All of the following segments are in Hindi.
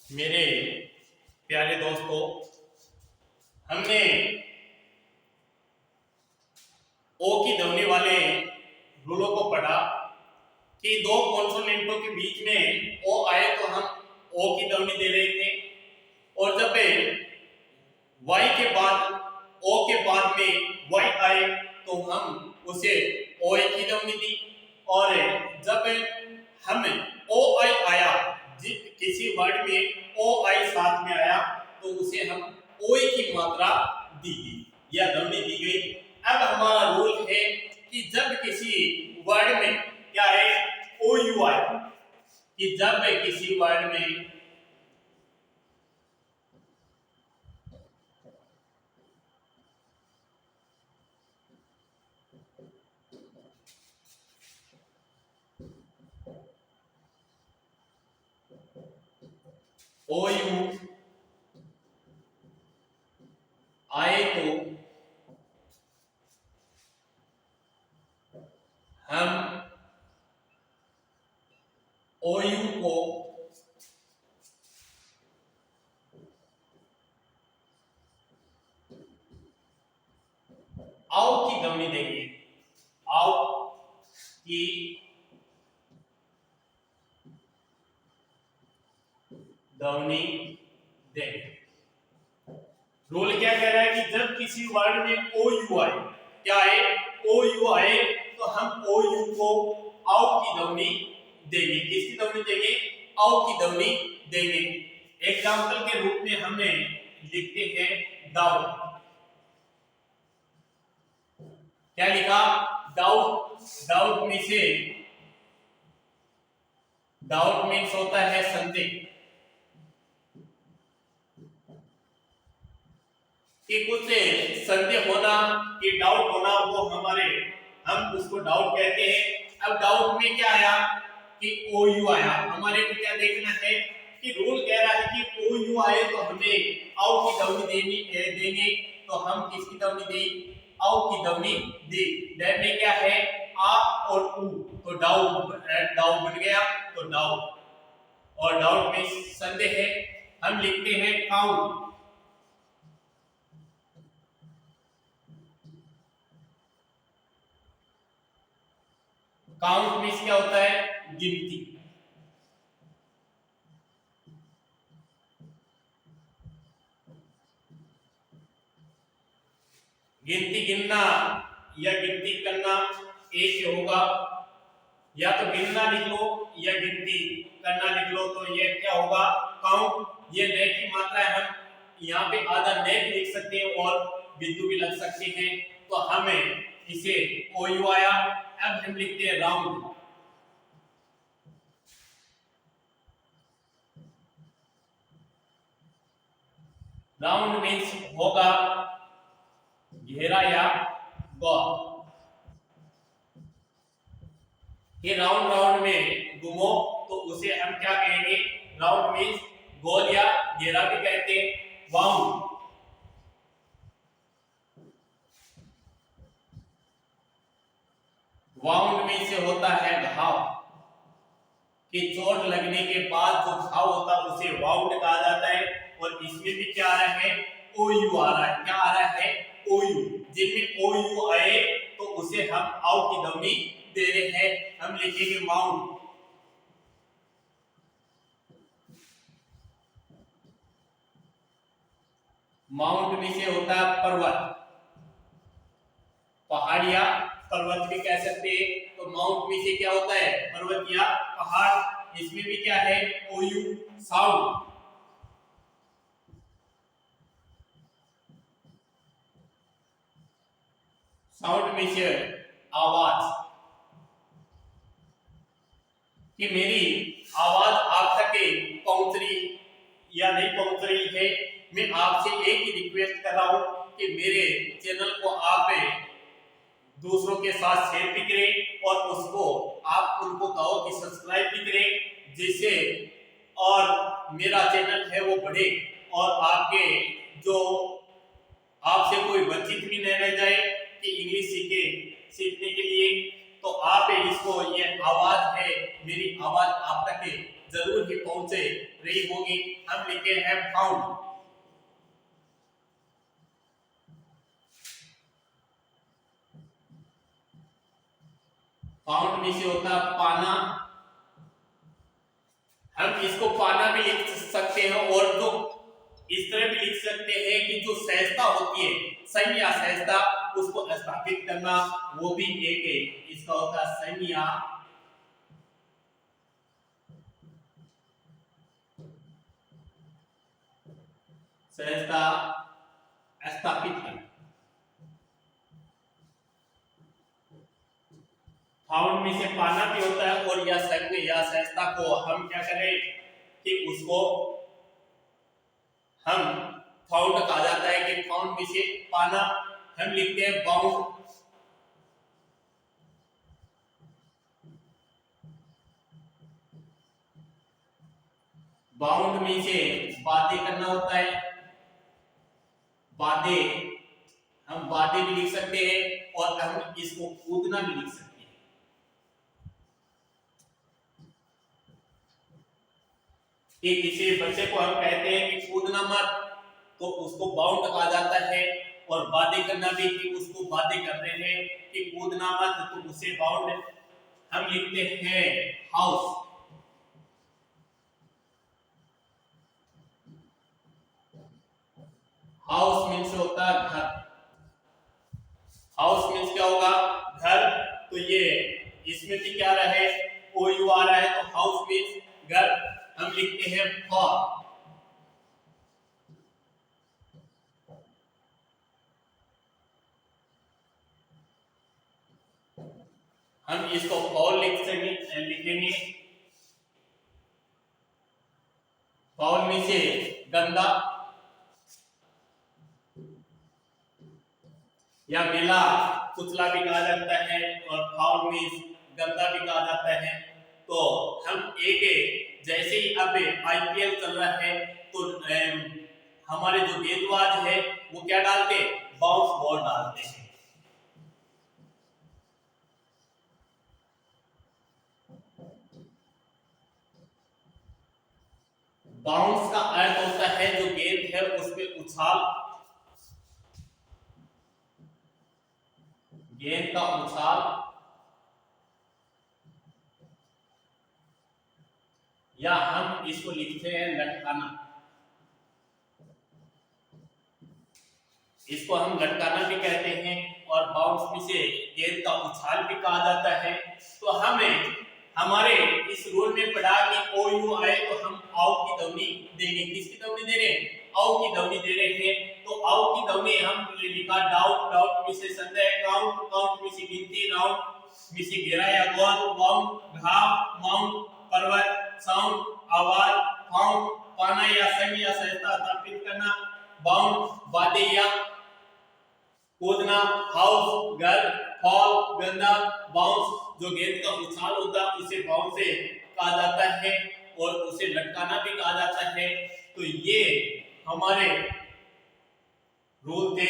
मेरे प्यारे दोस्तों, हमने ओ की ध्वनि वाले रूलों को पढ़ा कि दो कॉन्सोनेंटों के बीच में ओ आए तो हम ओ की ध्वनि दे रहे थे, और जब वाई के बाद ओ के बाद में वाई आए तो हम उसे ओ की ध्वनि दी। और जब हम ओ आई आया, किसी वर्ड में ओ आई साथ में आया तो उसे हम ओ की मात्रा दी गई या ध्वनि दी गई। अब हमारा रूल है कि जब किसी वर्ड में क्या है ओ यू आए, कि जब किसी वर्ड में ओ यू आए तो हम ओ यू को आओ की ध्वनि देंगे, आओ की ध्वनि देंगे। रूल क्या कह रहा है कि जब किसी वर्ड में ओ यू आए, क्या है ओ यू आए, तो हम ओ यू को आओ की ध्वनि देंगे। किसकी ध्वनि देंगे? आओ की ध्वनि देंगे। एग्जाम्पल के रूप में हमने लिखते हैं डाउट। क्या लिखा? डाउट। डाउट में से डाउट मीन्स होता है संदेह, कि कुछ संदेह होना, कि डाउट होना, वो हम उसको डाउट कहते हैं। अब डाउट में क्या आया कि ओ यू आया। हमारे को क्या देखना है कि रूल कह रहा है कि ओ यू आए तो हमें आओ की ध्वनि देंगे। तो हम किसकी ध्वनि दें? आओ की ध्वनि दी। दैट में क्या है आ और उ, तो डाउट डाउट बन गया, तो डाउट। और डाउट में संदेह है, हम लिखते हैं काउंट। काउंट मीन्स क्या होता है? गिनती। गिनती गिनना या गिनती करना एक ही होगा, या तो गिनना लिख लो या गिनती करना लिख लो, तो ये क्या होगा? काउंट। ये नए की मात्रा है, हम यहाँ पे आधा नए भी लिख सकते हैं और बिंदु भी लग सकते हैं। तो हमें इसे ओ यू आया। अब हम लिखते हैं राउंड। राउंड मीन्स होगा घेरा या गोल। ये राउंड राउंड में घूमो तो उसे हम क्या कहेंगे? राउंड मीन्स गोल या घेरा भी कहते हैं। वाउंड। वाउंड में से होता है घाव, कि चोट लगने के बाद जो घाव होता है उसे वाउंड कहा जाता है। और इसमें भी क्या आ रहा है? ओ यू आ रहा है। क्या आ रहा है? ओ यू। जिनमें ओ यू आए तो उसे हम आओ की ध्वनि दे रहे हैं। हम लिखेंगे माउंट। माउंट में से होता है पर्वत, पहाड़ या पर्वत भी कह सकते हैं। तो माउंट में से क्या होता है? पर्वत या पहाड़। इसमें भी क्या है? ओ यू। साउंड। साउंड में से आवाज, कि मेरी आवाज आप तक पहुंच रही या नहीं पहुंच रही है। मैं आपसे एक ही रिक्वेस्ट कर रहा हूं कि मेरे चैनल को आप दूसरों के साथ शेयर भी करें, और उसको आप उनको कहो कि सब्सक्राइब भी करें, जिससे और मेरा चैनल है वो बढ़े, और आपके जो आपसे कोई वंचित भी नहीं रह जाए कि इंग्लिश सीखने के लिए। तो आप इसको, ये आवाज है मेरी, आवाज आप तक जरूर ही पहुंचे रही होगी। हम लिखे हैं फाउंड। फाउंड में से होता है पाना। हम इसको पाना भी लिख सकते हैं और जो इस तरह भी लिख सकते हैं कि जो सहजता होती है, संज्ञा सहजता, उसको स्थापित करना, वो भी एक है। इसका होता है संज्ञा सहजता स्थापित करना। फाउंड में से पाना भी होता है और यह संज्ञा या सहजता को हम क्या करें कि उसको हम फाउंड कहा जाता है कि फाउंड में से पाना हम लिखते हैं बाउंड। बाउंड में से बातें करना होता है। बातें हम बातें भी लिख सकते हैं और हम इसको कूदना भी लिख सकते हैं। कि किसी बच्चे को हम कहते हैं कि कूदना मत, तो उसको बाउंड कहा जाता है। और बातें करना भी कि उसको बातें कर रहे हैं कि कूदना मत, तो उसे बाउंड हम लिखते हैं हाउस। हाउस मीन्स होता है घर। हाउस मीन्स क्या होगा? घर। तो ये इसमें भी क्या रहे, ओ यू आ रहा है, तो हाउस मीन्स घर। हम लिखते हैं फॉर। हम इसको फॉल लिखेंगे। फॉल में से गंदा या मिला कुचला भी कहा जाता है और फाउल मीन्स गंदा भी कहा जाता है। तो हम एक जैसे ही अब आईपीएल चल रहा है तो हमारे जो गेंदबाज है वो क्या डालते, बाउंस बॉल डालते हैं। बाउंस का अर्थ होता है जो गेंद है उस पे उछाल, गेंद का उछाल, या हम इसको लिखते हैं लटकाना। इसको हम लटकाना भी कहते हैं और बाउंस में से गेंद का उछाल भी कहा जाता है। तो हमें हमारे इस रूल में पढ़ा कि ओ यू आए तो हम आओ की ध्वनि देंगे। किसकी ध्वनि दे रहे हैं? आओ की ध्वनि दे रहे हैं। तो आओ की ध्वनि हम लिखा डाउट, डाउट में से संदेह, काउंट, काउंट में से गिनती, राउंड में से घेरा या गोल, बाउंड घाव, माउंट पर्वत, साउंड आवाज, फाउंड पाना या संग या सहजता स्थापित करना, बाउंड बातें या कूदना, हाउस घर, फॉल गंदा, बाउंस जो गेंद का उछाल होता है उसे बाउंस से कहा जाता है और उसे लटकाना भी कहा जाता है। तो ये हमारे रूल थे।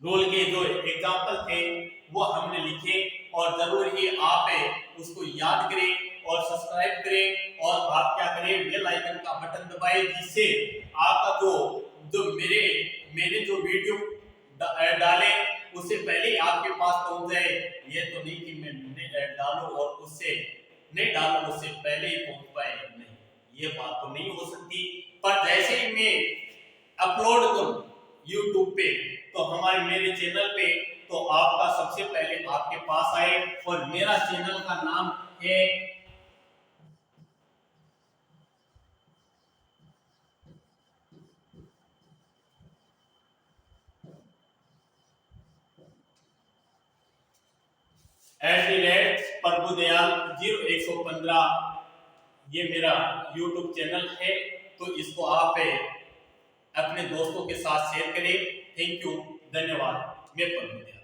रूल के जो एग्जांपल थे वो हमने लिखे और जरूर ही आप उसको याद करें और सब्सक्राइब करें और आप क्या करें, बेल आइकन का बटन दबाएं जिससे आपका जो मैंने जो वीडियो डाले उससे पहले आपके पास पहुंच जाए। ये तो नहीं कि मैं डालूं और उससे नहीं डालूं उससे पहले ही पहुंच पाए, नहीं, ये बात तो नहीं हो सकती। पर जैसे ही मैं अपलोड करूं YouTube पे तो हमारे मेरे चैनल पे तो आपका सबसे पहले आपके पास आए। और मेरा चैनल का नाम है @प्रभुदयाल 0115। ये मेरा YouTube चैनल है, तो इसको आप अपने दोस्तों के साथ शेयर करें। थैंक यू, धन्यवाद। मैं प्रभुदयाल।